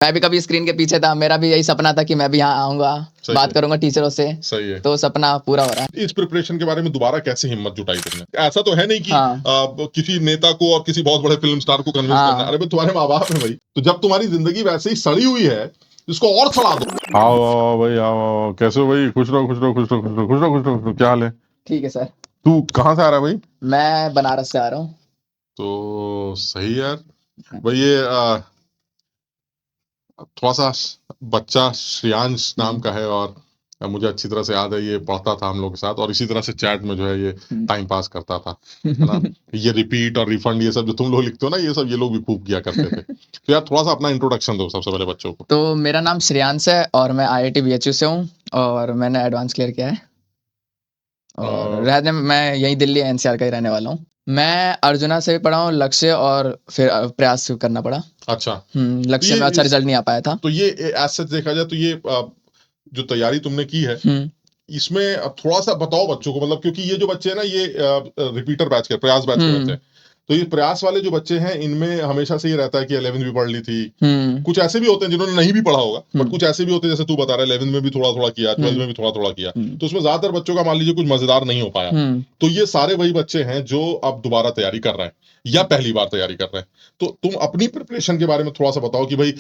मैं भी कभी स्क्रीन के पीछे था, मेरा भी यही सपना था कि मैं भी यहाँ आऊंगा, बात करूंगा टीचरों से। सही है। तो सपना पूरा हो रहा है। इस प्रिपरेशन के बारे में दोबारा कैसे हिम्मत जुटाई तुमने? ऐसा तो है नहीं कि हाँ। किसी नेता को और किसी बहुत बड़े फिल्म स्टार को कन्विंस हाँ। करना। अरे भाई तुम्हारे माँ बाप है भाई, तो जब तुम्हारी जिंदगी वैसे ही सड़ी हुई है, इसको और सड़ा दो। आओ आओ भाई, आओ। कैसे हो भाई? खुश रहो, खुश रहो, खुश रहो, खुश रहो, खुश रहो, खुश रहो, खुश रहो। क्या हाल है? ठीक है सर। तू कहाँ से आ रहा है भाई? मैं बनारस से आ रहा हूँ। तो सही यार भाई। ये थोड़ा सा बच्चा श्रेयांश नाम का है, और मुझे अच्छी तरह से याद है, ये पढ़ता था हम लोग के साथ, और इसी तरह से चैट में जो है ये टाइम पास करता था, है ना। ये रिपीट और रिफंड ये सब जो तुम लोग लिखते हो ना, ये सब ये लोग भी खूब किया करते थे। तो यार थोड़ा सा अपना इंट्रोडक्शन दो सबसे पहले बच्चों को। तो मेरा नाम श्रेयांश है और मैं IIT BHU से हूँ और मैंने एडवांस क्लियर किया है। और रहने मैं यही दिल्ली NCR का ही रहने वाला हूँ। मैं अर्जुना से भी पढ़ा हूँ, लक्ष्य और फिर प्रयास करना पड़ा। अच्छा। लक्ष्य में अच्छा रिजल्ट नहीं आ पाया था। तो ये एज सच देखा जाए तो ये जो तैयारी तुमने की है, इसमें अब थोड़ा सा बताओ बच्चों को, मतलब क्योंकि ये जो बच्चे हैं ना, ये रिपीटर बैच के, प्रयास बैच के बच्चे हैं। तो ये प्रयास वाले जो बच्चे हैं, इनमें हमेशा से ये रहता है कि 11वीं भी पढ़ ली थी। कुछ ऐसे भी होते हैं जिन्होंने नहीं भी पढ़ा होगा, बट कुछ ऐसे भी होते हैं जैसे तू बता रहा है 11वीं में भी थोड़ा थोड़ा किया, 12वीं में भी थोड़ा थोड़ा किया। तो उसमें ज्यादातर बच्चों का मान लीजिए कुछ मजेदार नहीं हो पाया। तो ये सारे वही बच्चे हैं जो अब दोबारा तैयारी कर रहे हैं या पहली बार तैयारी कर रहे हैं। तो तुम अपनी प्रिपरेशन के बारे में थोड़ा सा बताओ कि भाई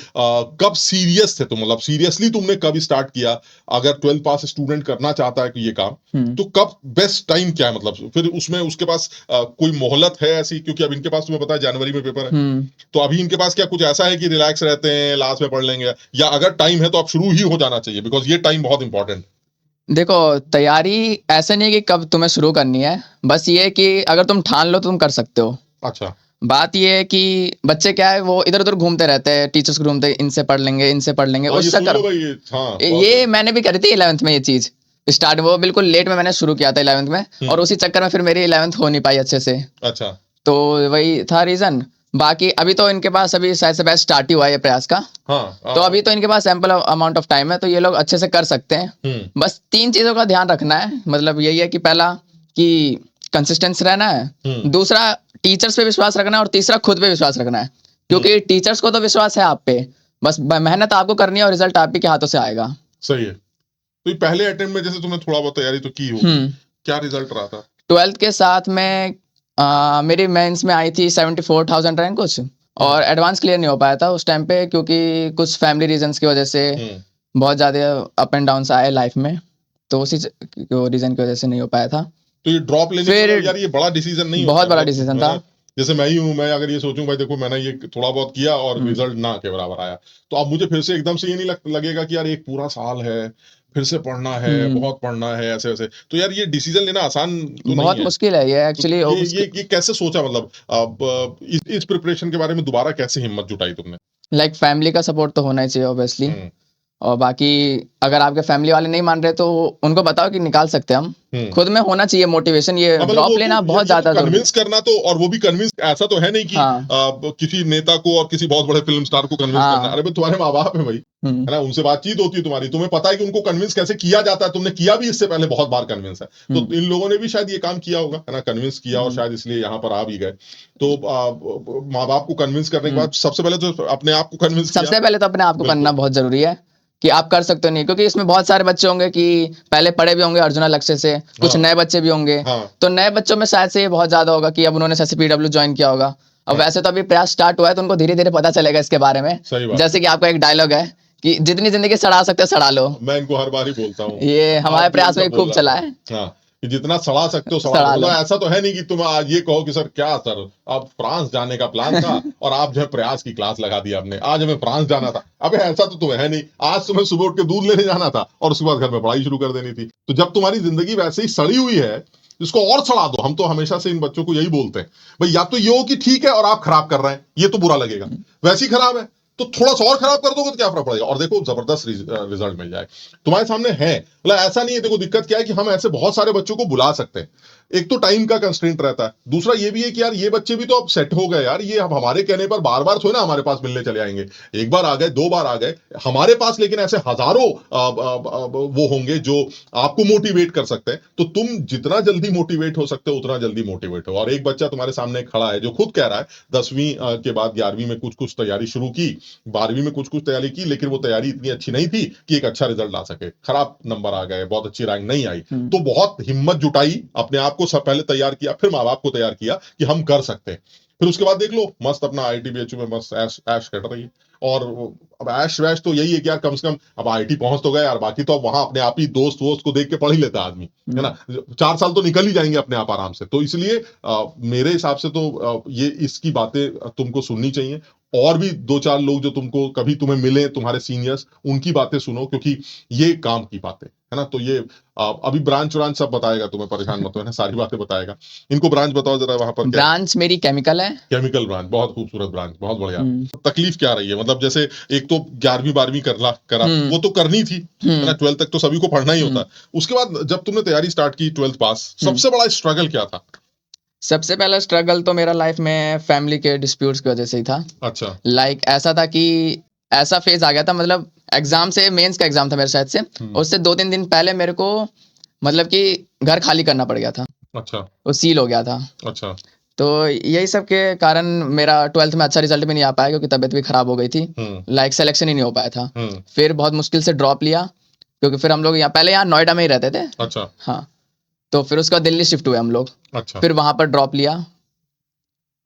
कब सीरियस थे तुम, मतलब सीरियसली तुमने कब स्टार्ट किया? अगर 12th पास स्टूडेंट करना चाहता है कि ये काम, तो कब बेस्ट टाइम क्या है? मतलब फिर उसमें उसके पास कोई मोहलत है ऐसी? क्योंकि अब इनके पास तुम्हें पता है जनवरी में पेपर है, तो अभी इनके पास क्या कुछ ऐसा है कि रिलैक्स रहते हैं, लास्ट में पढ़ लेंगे, या अगर टाइम है तो अब शुरू ही हो जाना चाहिए, बिकॉज ये टाइम बहुत इंपॉर्टेंट। देखो, तैयारी ऐसा नहीं है कि कब तुम्हें शुरू करनी है, बस ये है कि अगर तुम ठान लो तो तुम कर सकते हो। अच्छा। बात ये है कि बच्चे क्या है, वो इधर उधर घूमते रहते हैं, टीचर्स को घूमते, इनसे पढ़ लेंगे, इनसे पढ़ लेंगे, उस चक्कर ये मैंने भी करी थी 11th में। ये चीज स्टार्ट वो बिल्कुल लेट में मैंने शुरू किया था 11th में, और उसी चक्कर में फिर मेरी 11th हो नहीं पाई अच्छे से। अच्छा। तो वही था रीजन। बाकी अभी तो इनके पास अभी शायद से बेस्ट स्टार्ट ही हुआ है प्रयास का। तो अभी तो इनके पास सैंपल अमाउंट ऑफ टाइम है, तो ये लोग अच्छे से कर सकते हैं। बस 3 चीजों का ध्यान रखना है। मतलब यही है कि पहला कि कंसिस्टेंस रहना है, दूसरा टीचर्स पे विश्वास रखना है, और तीसरा खुद पे विश्वास रखना है। क्योंकि टीचर्स को तो विश्वास है आप पे, बस मेहनत आपको करनी है और रिजल्ट आप ही के हाथों से आएगा। सही है। तो पहले अटेम्प्ट में जैसे तुमने थोड़ा बहुत तैयारी तो की हो, क्या रिजल्ट रहा था? 12th के साथ में मेरी मेंस में आई थी 74,000 रैंक कुछ, और एडवांस क्लियर नहीं हो पाया था उस टाइम पे, क्योंकि कुछ फैमिली रीजंस की वजह से बहुत ज्यादा अप एंड डाउन आए लाइफ में, तो उसी रीजन की वजह से नहीं हो पाया था। तो ये ड्रॉप लेने फिर यार ये बड़ा डिसीजन नहीं बहुत बड़ा डिसीजन था। जैसे मैं ही हूँ, मैं अगर ये सोचूं भाई देखो मैंने ये थोड़ा बहुत किया और रिजल्ट ना के बराबर आया, तो अब मुझे फिर से एकदम से ये नहीं लगेगा कि यार एक पूरा साल है, फिर से पढ़ना है, बहुत पढ़ना है, ऐसे ऐसे। तो यार ये डिसीजन लेना आसान तो बहुत नहीं मुश्किल है ये एक्चुअली। तो ये कैसे सोचा, मतलब अब इस प्रिपरेशन के बारे में दोबारा कैसे हिम्मत जुटाई तुमने? लाइक फैमिली का सपोर्ट तो होना ही चाहिए ऑब्वियसली, और बाकी अगर आपके फैमिली वाले नहीं मान रहे तो उनको बताओ कि निकाल सकते हैं हम। खुद में होना चाहिए मोटिवेशन। ये ड्रॉप लेना बहुत ज्यादा कन्विंस करना, तो और वो भी कन्विंस ऐसा तो है नहीं कि किसी नेता को और किसी बहुत बड़े फिल्म स्टार को कन्विंस करना। अरे भाई तुम्हारे माँ बाप है भाई, है ना, उनसे बातचीत होती है तुम्हारी, तुम्हें पता है कि उनको कन्विंस कैसे किया जाता है, तुमने किया भी इससे पहले बहुत बार कन्विंस है। तो इन लोगों ने भी शायद ये काम किया होगा, है ना, कन्विंस किया, और शायद इसलिए यहाँ पर आ भी गए। तो माँ बाप को कन्विंस करने के बाद सबसे पहले तो अपने आप को कन्विंस किया। सबसे पहले तो अपने आप को करना बहुत जरूरी है कि आप कर सकते हो नहीं, क्योंकि इसमें बहुत सारे बच्चे होंगे कि पहले पढ़े भी होंगे अर्जुना लक्ष्य से, कुछ नए बच्चे भी होंगे। तो नए बच्चों में शायद से ये बहुत ज्यादा होगा कि अब उन्होंने SSPW ज्वाइन किया होगा। अब वैसे तो अभी प्रयास स्टार्ट हुआ है, तो उनको धीरे धीरे पता चलेगा इसके बारे में। जैसे कि आपका एक डायलॉग है कि जितनी जिंदगी सड़ा सकते हो सड़ा लो। मैं इनको हर बार ही बोलता हूँ, ये हमारे प्रयास में खूब चला है कि जितना सड़ा सकते हो सड़ा लो। ऐसा तो है नहीं कि तुम आज ये कहो कि सर क्या सर अब फ्रांस जाने का प्लान था और आप जो है प्रयास की क्लास लगा दी आपने, आज हमें फ्रांस जाना था। अबे ऐसा तो तुम्हें है नहीं, आज तुम्हें सुबह उठ के दूध लेने जाना था और उसके बाद घर में पढ़ाई शुरू कर देनी थी। तो जब तुम्हारी जिंदगी वैसे ही सड़ी हुई है, इसको और सड़ा दो। हम तो हमेशा से इन बच्चों को यही बोलते हैं भाई, या तो ये हो कि ठीक है और आप खराब कर रहे हैं, ये तो बुरा लगेगा, वैसे ही खराब है तो थोड़ा सा और खराब कर दोगे तो क्या फर्क पड़ेगा, और देखो जबरदस्त रिजल्ट मिल जाए। तुम्हारे सामने है, मतलब ऐसा नहीं है। देखो दिक्कत क्या है कि हम ऐसे बहुत सारे बच्चों को बुला सकते हैं, एक तो टाइम का कंस्ट्रेंट रहता है, दूसरा ये भी है कि यार ये बच्चे भी तो अब सेट हो गए यार, ये अब हमारे कहने पर बार बार थोड़ी ना हमारे पास मिलने चले आएंगे, एक बार आ गए, दो बार आ गए हमारे पास, लेकिन ऐसे हजारों वो होंगे जो आपको मोटिवेट कर सकते हैं। तो तुम जितना जल्दी मोटिवेट हो सकते हो उतना जल्दी मोटिवेट हो। और एक बच्चा तुम्हारे सामने खड़ा है जो खुद कह रहा है 10वीं के बाद 11वीं में कुछ कुछ तैयारी शुरू की, 12वीं में कुछ कुछ तैयारी की, लेकिन वो तैयारी इतनी अच्छी नहीं थी कि एक अच्छा रिजल्ट ला सके, खराब नंबर आ गए, बहुत अच्छी रैंक नहीं आई। तो बहुत हिम्मत जुटाई, अपने आप को सब पहले तैयार किया, फिर माँ बाप को तैयार किया कि हम कर सकते हैं। फिर उसके बाद देख लो मस्त अपना आईआईटी बीएचयू में मस्त ऐश ऐश कट रही है। और अब ऐश वैश तो यही है कि यार कम से कम अब आईआईटी पहुंच तो गए यार, बाकी तो अब वहां अपने आप ही दोस्त वोस्त को देख के पढ़ ही लेता आदमी, है ना। 4 साल तो निकल ही जाएंगे अपने आप आराम से। तो इसलिए मेरे हिसाब से तो ये इसकी बातें तुमको सुननी चाहिए। और भी 2-4 लोग जो तुमको कभी तुम्हें मिले तुम्हारे सीनियर्स, उनकी बातें सुनो, क्योंकि ये काम की बातें है ना। तो ये अभी ब्रांच व्रांच सब बताएगा तुम्हें, परेशान मत होना, सारी बातें बताएगा। इनको ब्रांच बताओ जरा वहां पर। ब्रांच मेरी केमिकल है। केमिकल ब्रांच, बहुत खूबसूरत ब्रांच, बहुत बढ़िया। तकलीफ क्या रही है, मतलब जैसे एक तो 11वीं 12वीं करा वो तो करनी थी, है ना, 12th तक तो सभी को पढ़ना ही होता। उसके बाद जब तुमने तैयारी स्टार्ट की 12th पास, सबसे बड़ा स्ट्रगल क्या था? सबसे पहला स्ट्रगल तो मेरा लाइफ में फैमिली के डिस्प्यूट्स की वजह से ही था। अच्छा। लाइक ऐसा था कि ऐसा फेज आ गया था, मतलब एग्जाम से, मेंस का एग्जाम था मेरे शायद से, उससे 2-3 दिन पहले मेरे को मतलब कि घर खाली करना पड़ गया था। अच्छा। वो सील हो गया था। अच्छा। तो यही सब के कारण मेरा 12th में अच्छा रिजल्ट भी नहीं आ पाया, क्योंकि तबीयत भी खराब हो गई थी। लाइक सिलेक्शन ही नहीं हो पाया था। फिर बहुत मुश्किल से ड्रॉप लिया, क्योंकि फिर हम लोग पहले यहाँ नोएडा में ही रहते थे। अच्छा। हाँ, तो फिर उसके बाद दिल्ली शिफ्ट हुए हम लोग। अच्छा। फिर वहां पर ड्रॉप लिया,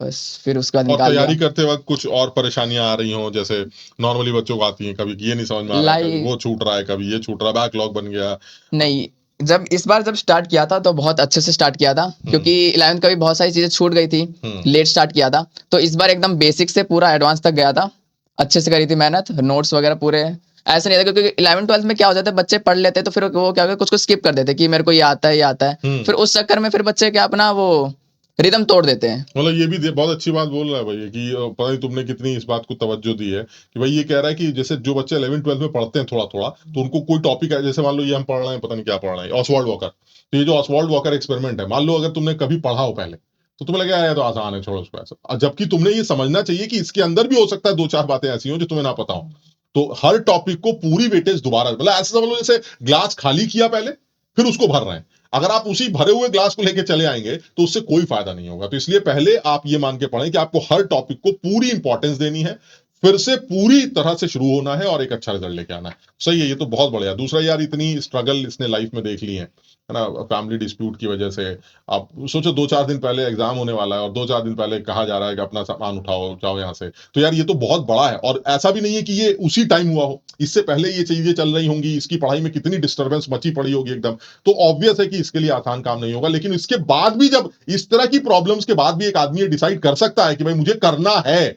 बस फिर उसके बाद निकाल तैयारी लिया। करते वक्त कुछ और परेशानियां आ रही हो, जैसे नॉर्मली बच्चों को आती हैं, कभी ये नहीं समझ में आ रहा है, कभी वो छूट रहा है, कभी ये छूट रहा है, बैकलॉग बन गया? नहीं, जब इस बार जब स्टार्ट किया था तो बहुत अच्छे से स्टार्ट किया था, क्योंकि 11th का भी बहुत सारी चीजें छूट गई थी, लेट स्टार्ट किया था। तो इस बार एकदम बेसिक से पूरा एडवांस तक गया था, अच्छे से करी थी मेहनत, नोट्स वगैरह पूरे। ऐसा नहीं था, क्योंकि 11th 12th में क्या हो जाता है, बच्चे पढ़ लेते तो फिर वो क्या कुछ कुछ स्किप कर देते कि मेरे को ये आता है, ये आता है। फिर उस चक्कर में फिर बच्चे क्या अपना वो रिदम तोड़ देते हैं। मतलब ये भी बहुत अच्छी बात बोल रहा है भाई, कि पता नहीं तुमने कितनी इस बात को तवज्जो दी है, कि भाई ये कह रहा है कि जैसे जो बच्चे 11th 12th में पढ़ते हैं थोड़ा थोड़ा, तो उनको कोई टॉपिक है, जैसे मान लो ये हम पढ़ रहे हैं, पता नहीं क्या पढ़ रहे हैं, ऑसवाल्ड वॉकर। तो ये जो ऑसवाल्ड वॉकर एक्सपेरिमेंट है, मान लो अगर तुमने कभी पढ़ा हो पहले, तो तुम्हें लगा यार तो आसान है, छोड़ो उसको ऐसा। जबकि तुमने ये समझना चाहिए कि इसके अंदर भी हो सकता है 2-4 बातें ऐसी हो जो तुम्हें ना पता हो। तो हर टॉपिक को पूरी वेटेज दोबारा, मतलब ऐसा समझ लो जैसे ग्लास खाली किया पहले, फिर उसको भर रहे हैं। अगर आप उसी भरे हुए ग्लास को लेके चले आएंगे तो उससे कोई फायदा नहीं होगा। तो इसलिए पहले आप ये मान के पढ़ें कि आपको हर टॉपिक को पूरी इंपॉर्टेंस देनी है, फिर से पूरी तरह से शुरू होना है और एक अच्छा रिजल्ट लेके आना है। सही है, ये तो बहुत बढ़िया। दूसरा यार, इतनी स्ट्रगल इसने लाइफ में देख ली है ना, फैमिली डिस्प्यूट की वजह से। आप सोचो 2-4 दिन पहले एग्जाम होने वाला है और 2-4 दिन पहले कहा जा रहा है कि अपना सामान उठाओ, जाओ यहाँ से। तो यार ये तो बहुत बड़ा है, और ऐसा भी नहीं है कि ये उसी टाइम हुआ हो, इससे पहले ये चीजें चल रही होंगी, इसकी पढ़ाई में कितनी डिस्टर्बेंस मची पड़ी होगी एकदम। तो ऑब्वियस है कि इसके लिए आसान काम नहीं होगा, लेकिन इसके बाद भी, जब इस तरह की प्रॉब्लम्स के बाद भी एक आदमी ये डिसाइड कर सकता है कि भाई मुझे करना है,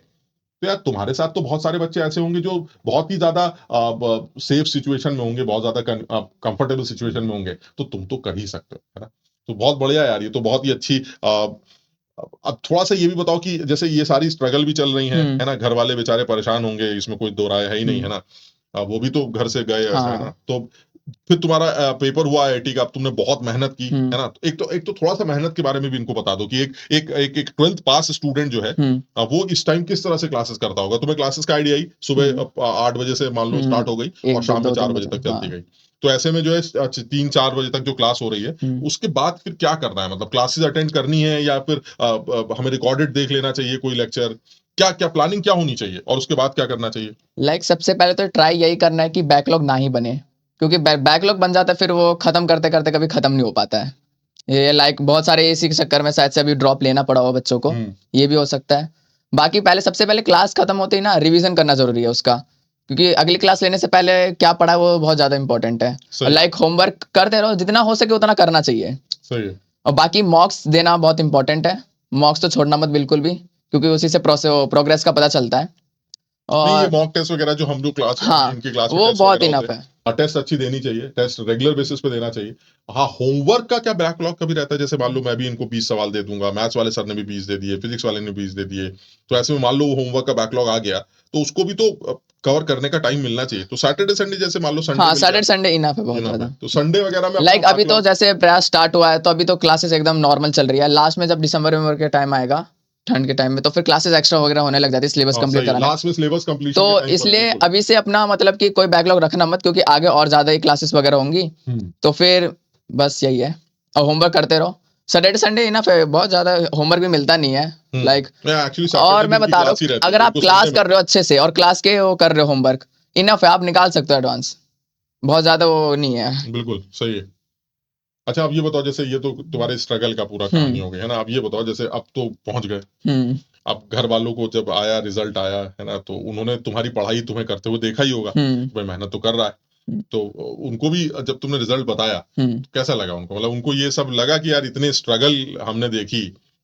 तो यार तुम्हारे साथ तो बहुत सारे बच्चे ऐसे होंगे जो बहुत ही ज्यादा सेफ सिचुएशन में होंगे, बहुत ज्यादा कंफर्टेबल सिचुएशन में होंगे, तो तुम तो कर ही सकते हो, है ना। तो बहुत बढ़िया यार, ये तो बहुत ही अच्छी। अब थोड़ा सा ये भी बताओ कि जैसे ये सारी स्ट्रगल भी चल रही है ना, घर वाले बेचारे परेशान होंगे, इसमें कोई दो राय है ही नहीं, है ना। वो भी तो घर से गए ऐसा, है ना। तो फिर तुम्हारा पेपर हुआ आईआईटी का, अब तुमने बहुत मेहनत की, है ना। तो एक तो थोड़ा सा मेहनत के बारे में भी इनको बता दो कि एक 12th पास स्टूडेंट जो है, वो इस टाइम किस तरह से क्लासेस करता होगा। तुम्हें क्लासेस का आइडिया ही, सुबह 8 बजे से मान लो स्टार्ट हो गई और शाम में 4 बजे तक चलती गई। तो ऐसे में जो है 3-4 बजे तक जो क्लास हो रही है, उसके बाद फिर क्या करना है, मतलब क्लासेस अटेंड करनी है या फिर हमें रिकॉर्डेड देख लेना चाहिए कोई लेक्चर, क्या क्या प्लानिंग क्या होनी चाहिए, और उसके बाद क्या करना चाहिए? लाइक सबसे पहले तो ट्राई यही करना है कि बैकलॉग ना ही बने, क्योंकि बैकलॉग बन जाता है फिर वो खत्म करते करते कभी खत्म नहीं हो पाता है। ये लाइक बहुत सारे इसी के चक्कर में शायद से अभी ड्रॉप लेना पड़ा हो बच्चों को, ये भी हो सकता है। बाकी पहले सबसे पहले क्लास खत्म होते ही ना रिवीजन करना जरूरी है उसका, क्योंकि अगली क्लास लेने से पहले क्या पढ़ा है वो बहुत ज्यादा इंपॉर्टेंट है। लाइक होमवर्क करते रहो, जितना हो सके उतना करना चाहिए। सही है। और बाकी मॉक्स देना बहुत इंपॉर्टेंट है, मॉक्स तो छोड़ना मत बिल्कुल भी, क्योंकि उसी से प्रोग्रेस का पता चलता है। और ये मॉक टेस्ट वगैरह जो हम लोग क्लास इनकी क्लास में वो बहुत इनफ है। टेस्ट अच्छी देनी चाहिए, टेस्ट रेगुलर बेसिस पे देना चाहिए। हाँ, होमवर्क का क्या बैकलॉग कभी रहता है, जैसे मान लो मैं भी इनको 20 सवाल दे दूंगा, मैथ्स वाले सर ने भी 20 दे दिए, फिजिक्स वाले ने 20 दे दिए, तो ऐसे में मान लो होमवर्क का बैकलॉग आ गया, तो उसको भी तो कवर करने का टाइम मिलना चाहिए। तो सैटरडे संडे जैसे मान लो संडे, हाँ सैटरडे संडे इनफ है बहुत ज्यादा। तो संडे वगैरह में लाइक अभी तो जैसे प्रयास स्टार्ट हुआ है तो अभी तो क्लासेस एकदम नॉर्मल चल रही है। लास्ट में जब दिसंबर के टाइम आएगा ठंड के टाइम में तो फिर क्लासेस एक्स्ट्रा वगैरह होने लग जाती है सिलेबस कंप्लीट कराना। लास्ट में सिलेबस कंप्लीशन तो इसलिए अभी से अपना मतलब कि कोई बैकलॉग रखना मत, क्योंकि आगे और ज्यादा ही क्लासेस वगैरह होंगी। तो फिर बस यही है, और होमवर्क करते रहो। सैटरडे संडे इनफ है, बहुत ज्यादा होमवर्क भी मिलता नहीं है लाइक। और मैं बता रहा हूँ अगर आप क्लास कर रहे हो अच्छे से और क्लास के वो कर रहे हो होमवर्क, इनफ है, आप निकाल सकते हो एडवांस, बहुत ज्यादा वो नहीं है। बिल्कुल सही है। अच्छा अब ये बताओ, जैसे ये तो तुम्हारे स्ट्रगल का पूरा कहानी हो गया है ना, अब ये बताओ जैसे अब तो पहुंच गए, अब घर वालों को जब आया रिजल्ट आया है ना, तो उन्होंने तुम्हारी पढ़ाई तुम्हें करते हुए देखा ही होगा, भाई मेहनत तो कर रहा है, तो उनको भी जब तुमने रिजल्ट बताया कैसा लगा उनको? मतलब उनको ये सब लगा कि यार इतने स्ट्रगल हमने देखी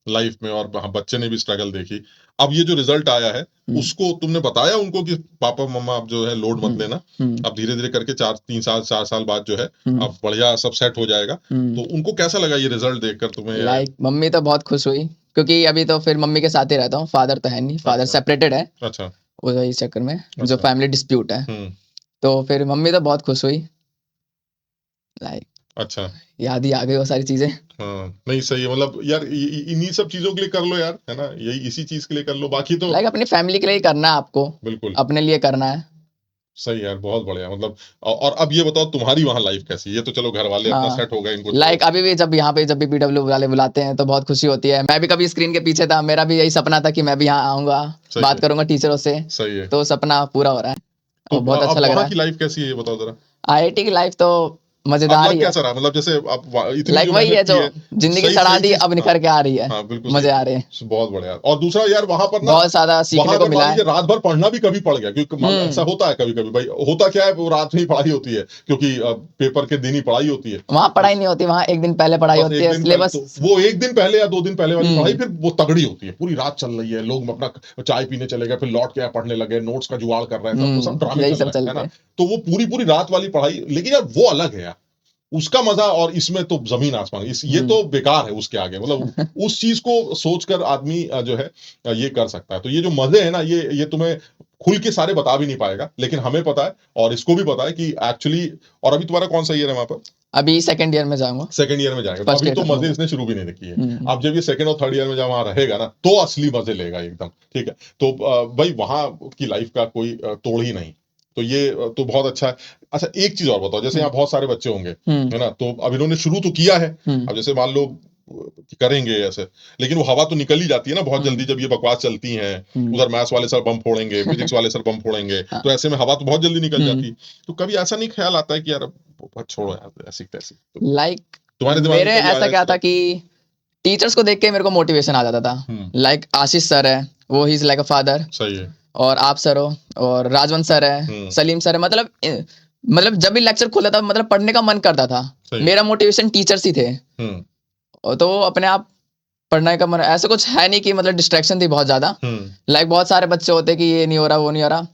लाइफ में और बच्चे ने भी स्ट्रगल देखी, अब ये जो रिजल्ट आया है उसको तुमने बताया उनको कि पापा मम्मा अब जो है लोड मत लेना, अब धीरे धीरे करके 4 साल बाद जो है अब बढ़िया सब सेट हो जाएगा, तो उनको कैसा लगा ये रिजल्ट देखकर तुम्हें? लाइक मम्मी तो बहुत खुश हुई, क्योंकि अभी तो फिर मम्मी के साथ ही रहता हूँ, फादर तो है नहीं, फादर सेपरेटेड है। अच्छा। वही चक्कर में जो फैमिली डिस्प्यूट है, तो फिर मम्मी तो बहुत खुश हुई लाइक। अच्छा, याद ही आ गई वो सारी चीजें। हाँ नहीं सही है, मतलब यार इन्हीं सब चीजों के लिए कर लो यार, है ना, यही इसी चीज के लिए कर लो, बाकी तो लाइक अपनी फैमिली के लिए ही करना है आपको, बिल्कुल अपने लिए करना है। सही यार, बहुत बढ़िया। मतलब और अब ये बताओ तुम्हारी वहाँ लाइफ कैसी? ये तो चलो घर वाले अपना सेट हो गए, इनको लाइक अभी भी जब यहाँ पे जब भी पीडब्ल्यू वाले बुलाते हैं तो बहुत खुशी होती है। मैं भी कभी स्क्रीन के पीछे था, मेरा भी यही सपना था कि मैं भी यहाँ आऊंगा, बात करूंगा टीचरों से। सही है, तो सपना पूरा हो रहा है तो और बहुत अच्छा लग रहा है। की लाइफ कैसी है ये बताओ जरा। आईआईटी की लाइफ तो मजेदार ही है। कैसा रहा, मतलब जैसे अब इतनी लाइक जो वही है जो सही जिंदगी सड़ा दी अब निखर के आ रही है। हाँ बिल्कुल मजे आ रहे हैं, बहुत बढ़िया। और दूसरा यार वहां पर ना बहुत ज्यादा सीखने को मिला है। रात भर पढ़ना भी कभी पड़ गया, क्योंकि ऐसा होता है कभी कभी, भाई होता क्या है वो रात में ही पढ़ाई होती है, क्योंकि पेपर के दिन ही पढ़ाई होती है, वहाँ पढ़ाई नहीं होती, वहाँ एक दिन पहले पढ़ाई होती है सिलेबस। वो एक दिन पहले या 2 दिन पहले वाली पढ़ाई फिर वो तगड़ी होती है, पूरी रात चल रही है, लोग अपना चाय पीने चले गए, फिर लौट के पढ़ने लगे, नोट्स का जुगाड़ कर रहे हैं, सब ड्रामे चल रहे हैं ना, तो वो पूरी रात वाली पढ़ाई। लेकिन यार वो अलग है यार, उसका मजा और इसमें तो जमीन आसमान, ये तो बेकार है उसके आगे। मतलब उस चीज को सोचकर आदमी जो है ये कर सकता है। तो ये जो मजे है ना, ये तुम्हें खुल के सारे बता भी नहीं पाएगा, लेकिन हमें पता है और इसको भी पता है कि एक्चुअली। और अभी तुम्हारा कौन सा ईयर है वहां पर? अभी सेकंड ईयर में जाऊंगा। सेकंड ईयर में जाएगा, तो अभी तो मजे इसने शुरू भी नहीं किए। अब जब ये सेकंड और थर्ड ईयर में जब वहां रहेगा ना, तो असली मजे लेगा एकदम, ठीक है। तो भाई वहां की लाइफ का कोई तोड़ ही नहीं, तो ये तो बहुत अच्छा है। अच्छा एक चीज और बताओ, जैसे यहाँ बहुत सारे बच्चे होंगे है ना, तो अब इन्होंने शुरू तो किया है, अब जैसे मान लो करेंगे ऐसे, लेकिन वो हवा तो निकल ही जाती है ना बहुत जल्दी, जब ये बकवास चलती हैं, उधर मैथ्स वाले सर बम फोड़ेंगे, फिजिक्स वाले सर बम फोड़ेंगे, तो ऐसे में हवा तो बहुत जल्दी निकल जाती है। तो कभी ऐसा नहीं ख्याल आता है कि यार छोड़ो यार ऐसी तैसी? लाइक तुम्हारे दिमाग मेरे ऐसा क्या था कि टीचर्स को देख के मेरे को मोटिवेशन आ जाता था। लाइक आशीष सर है, वो he is like a father. सही है। और आप सर हो, और राजवंत सर है, सलीम सर है, मतलब जब भी लेक्चर खुला था मतलब पढ़ने का मन करता था। मेरा मोटिवेशन टीचर्स ही थे, तो अपने आप पढ़ने का मन, ऐसा कुछ है नहीं कि मतलब डिस्ट्रैक्शन थी बहुत ज्यादा। लाइक बहुत सारे बच्चे होते कि ये नहीं हो रहा वो नहीं हो रहा।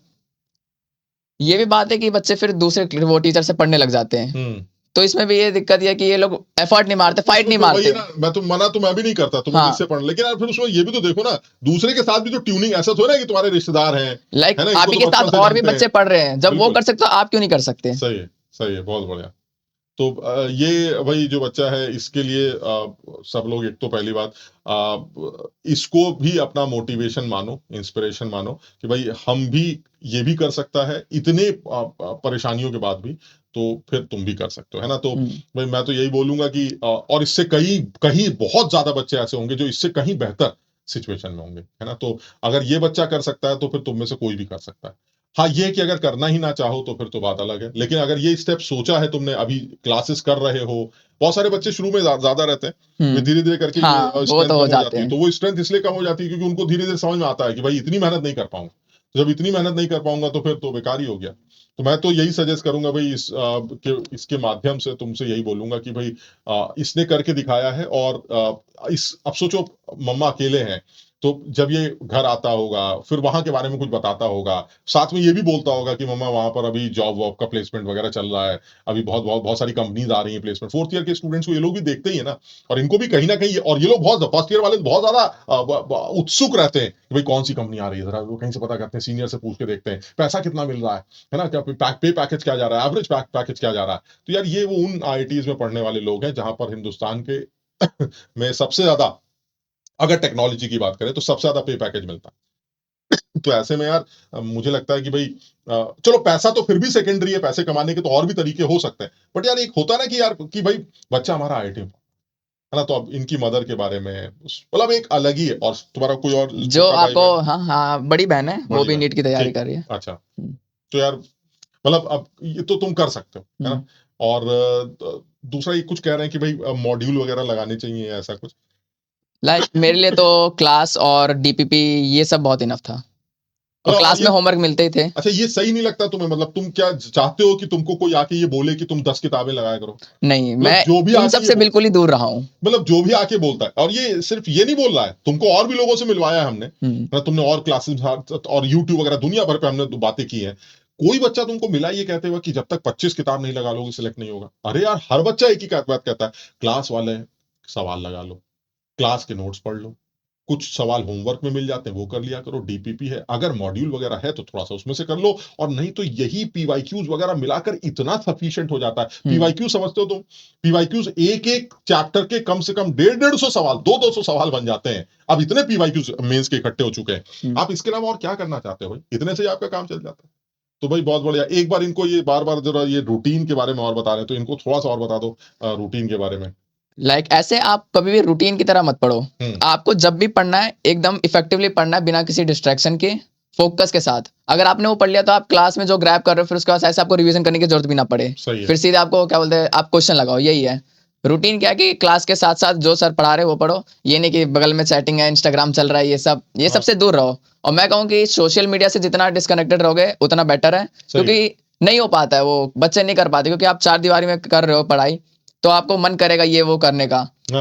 ये भी बात है कि बच्चे फिर दूसरे वो टीचर से पढ़ने लग जाते हैं, तो इसमें भी ये दिक्कत है कि ये लोग एफर्ट नहीं मारते, फाइट नहीं मारते। मैं तो मना तो मैं भी नहीं करता तुम इससे पढ़, लेकिन यार फिर उसमें ये भी तो देखो ना, दूसरे के साथ भी तो ट्यूनिंग, ऐसा थोड़ा है कि तुम्हारे रिश्तेदार हैं, लाइक आप ही के साथ और भी बच्चे पढ़ रहे हैं, जब वो कर सकते हो आप क्यों नहीं कर सकते? सही है, बहुत बढ़िया। तो ये भाई जो बच्चा है इसके लिए सब लोग एक तो पहली बात इसको भी अपना मोटिवेशन मानो, इंस्पिरेशन मानो कि भाई हम भी ये भी कर सकता है इतने परेशानियों के बाद भी, तो फिर तुम भी कर सकते हो, है ना। तो भाई मैं तो यही बोलूंगा कि और इससे कहीं बहुत ज्यादा बच्चे ऐसे होंगे जो इससे कहीं बेहतर सिचुएशन में होंगे, है ना। तो अगर ये बच्चा कर सकता है तो फिर तुम में से कोई भी कर सकता है। हाँ ये कि अगर करना ही ना चाहो तो फिर तो बात अलग है, लेकिन अगर ये स्टेप सोचा है तुमने, अभी क्लासेस कर रहे हो, बहुत सारे बच्चे शुरू में ज्यादा रहते हैं, धीरे धीरे करके स्ट्रेंथ कम हो जाती है, तो वो स्ट्रेंथ इसलिए कम हो जाती है क्योंकि उनको धीरे धीरे समझ में आता है कि भाई इतनी मेहनत नहीं कर पाऊंगा, जब इतनी मेहनत नहीं कर पाऊंगा तो फिर तो बेकार ही हो गया। तो मैं तो यही सजेस्ट करूंगा भाई इसके माध्यम से तुमसे यही बोलूंगा कि भाई इसने करके दिखाया है, और अब सोचो मम्मा अकेले हैं, तो जब ये घर आता होगा फिर वहां के बारे में कुछ बताता होगा, साथ में ये भी बोलता होगा कि मम्मा वहां पर अभी जॉब वॉब का प्लेसमेंट वगैरह चल रहा है, अभी बहुत बहुत बहुत सारी कंपनीज आ रही हैं प्लेसमेंट, फोर्थ ईयर के स्टूडेंट्स को ये लोग भी देखते ही है ना, और इनको भी कहीं ना कहीं, और ये लोग बहुत फर्स्ट ईयर वाले बहुत ज्यादा उत्सुक रहते हैं कि भाई कौन सी कंपनी आ रही है, जरा वो कहीं से पता करते हैं, सीनियर से पूछ के देखते हैं पैसा कितना मिल रहा है ना, क्या पे पैकेज क्या जा रहा है, एवरेज पैकेज क्या जा रहा है। तो यार ये वो उन आईआईटीज में पढ़ने वाले लोग हैं जहां पर हिंदुस्तान के में सबसे ज्यादा, अगर टेक्नोलॉजी की बात करें तो सबसे ज्यादा पे पैकेज मिलता है। तो ऐसे में यार मुझे लगता है कि भाई चलो पैसा तो फिर भी सेकेंडरी है, पैसे कमाने के तो और भी तरीके हो सकते हैं, बट यार एक होता है ना कि यार कि भाई बच्चा हमारा आईआईटी में है ना, तो अब इनकी मदर के बारे में मतलब एक अलग ही है। और तुम्हारा कोई और जो आपको, हाँ हाँ, बड़ी बहन है, वो भी नीट की तैयारी कर रही है। अच्छा, तो यार मतलब अब ये तो तुम कर सकते हो है ना। और दूसरा ये कुछ कह रहे हैं कि भाई मॉड्यूल वगैरह लगाने चाहिए, ऐसा कुछ। मेरे लिए तो क्लास और डीपीपी ये सब बहुत इनफ था, और क्लास में होमवर्क मिलते ही थे। अच्छा, ये सही नहीं लगता तुम्हें? मतलब तुम क्या चाहते हो कि तुमको कोई आके ये बोले कि तुम 10 किताबें लगाया करो? नहीं, मैं जो भी इन सबसे बिल्कुल ही दूर रहा हूँ। मतलब जो भी आके बोलता है, और ये सिर्फ ये नहीं बोल रहा है, तुमको और भी लोगों से मिलवाया है हमने, तुमने और क्लासेस और यूट्यूब वगैरह दुनिया भर पे हमने बातें की है। कोई बच्चा तुमको मिला ये कहते हुए कि जब तक 25 किताब नहीं लगा लोगे सिलेक्ट नहीं होगा? अरे यार हर बच्चा एक ही बात कहता है, क्लास वाले सवाल लगा लो, क्लास के नोट्स पढ़ लो, कुछ सवाल होमवर्क में मिल जाते हैं वो कर लिया करो, डीपीपी है, अगर मॉड्यूल वगैरह है तो थोड़ा सा उसमें से कर लो, और नहीं तो यही पीवाईक्यूज वगैरह मिलाकर इतना सफिशिएंट हो जाता है। पीवाईक्यू समझते हो तुम? पीवाईक्यूज एक एक चैप्टर के कम से कम 150-150 सवाल, 200-200 सवाल बन जाते हैं। अब इतने पीवाईक्यूज मेंस के इकट्ठे हो चुके हैं, आप इसके अलावा और क्या करना चाहते हो भाई? इतने से आपका काम चल जाता है। तो भाई बहुत बढ़िया। एक बार इनको ये बार बार जरा ये रूटीन के बारे में और बता रहे हैं, तो इनको थोड़ा सा और बता दो रूटीन के बारे में। ऐसे आप कभी भी रूटीन की तरह मत पढ़ो। आपको जब भी पढ़ना है एकदम इफेक्टिवली पढ़ना है, बिना किसी डिस्ट्रैक्शन के, फोकस के साथ। अगर आपने वो पढ़ लिया तो आप क्लास में जो ग्रैब कर रहे हो फिर उसके बाद ऐसे आपको रिवीजन करने की जरूरत भी ना पड़े, फिर सीधे आपको क्या बोलते हैं, आप क्वेश्चन लगाओ। यही है रूटीन। क्या कि क्लास के साथ साथ जो सर पढ़ा रहे वो पढ़ो, ये नहीं कि बगल में चैटिंग है, इंस्टाग्राम चल रहा है, ये सबसे दूर रहो। और मैं कहूँ कि सोशल मीडिया से जितना डिस्कनेक्टेड रहोगे उतना बेटर है, क्योंकि नहीं हो पाता है, वो बच्चे नहीं कर पाते, क्योंकि आप 4 दीवारी में कर रहे हो पढ़ाई, तो आपको मन करेगा ये वो करने का।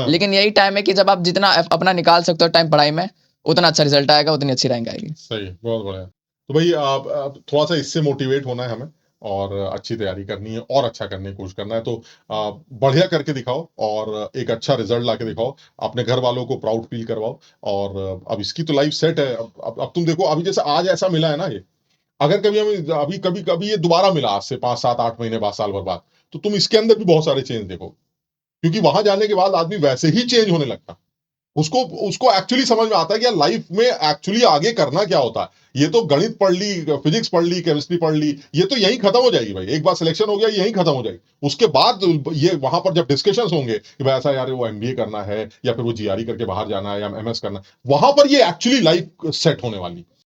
लेकिन यही टाइम है कि जब आप जितना अपना निकाल सकते हो टाइम पढ़ाई में, उतना अच्छा रिजल्ट आएगा, उतनी अच्छी रैंक आएगी। सही, बहुत बढ़िया। तो भाई आप थोड़ा सा इससे मोटिवेट होना है हमें, और अच्छी तैयारी करनी है और अच्छा करने की कोशिश करना है। तो बढ़िया करके दिखाओ और एक अच्छा रिजल्ट ला के दिखाओ, अपने घर वालों को प्राउड फील करवाओ। और अब इसकी तो लाइफ सेट है। अब तुम देखो, अभी जैसे आज ऐसा मिला है ना, ये अगर कभी हमें अभी कभी कभी ये दोबारा मिला आज से 5-7-8 महीने बाद, साल भर बाद, तो तुम इसके अंदर भी बहुत सारे चेंज देखो, क्योंकि वहां जाने के बाद आदमी वैसे ही चेंज होने लगता। उसको उसको एक्चुअली समझ में आता है कि यार लाइफ में एक्चुअली आगे करना क्या होता है। ये तो गणित पढ़ ली, फिजिक्स पढ़ ली, केमिस्ट्री पढ़ ली, ये तो यहीं खत्म हो जाएगी भाई। एक बार सिलेक्शन हो गया यहीं खत्म हो जाएगी। उसके बाद ये वहां पर जब डिस्कशंस होंगे कि भाई ऐसा यार वो एमबीए करना है, या फिर वो जीआरई करके बाहर जाना है, या एमएस करना है, वहां पर ये एक्चुअली लाइफ सेट होने वाली।